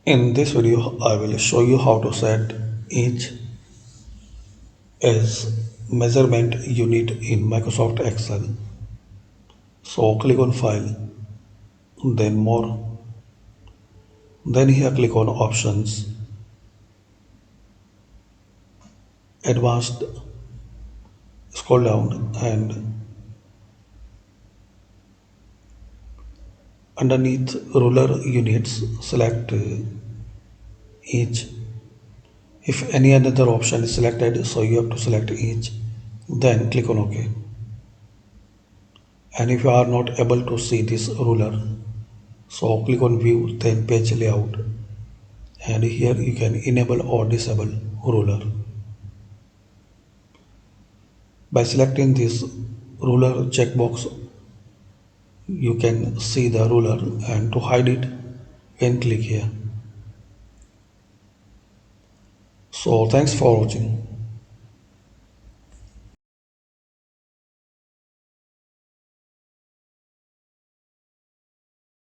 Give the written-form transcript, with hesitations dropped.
In this video, I will show you how to set each as measurement unit in Microsoft Excel. So click on File, then More, then here click on Options, Advanced, scroll down and underneath ruler units select each. If any other option is selected, so you have to select each, then click on OK. And if you are not able to see this ruler, so click on View, then Page Layout, and here you can enable or disable ruler. By selecting this ruler checkbox, you can see the ruler, and to hide it, then click here. So thanks for watching.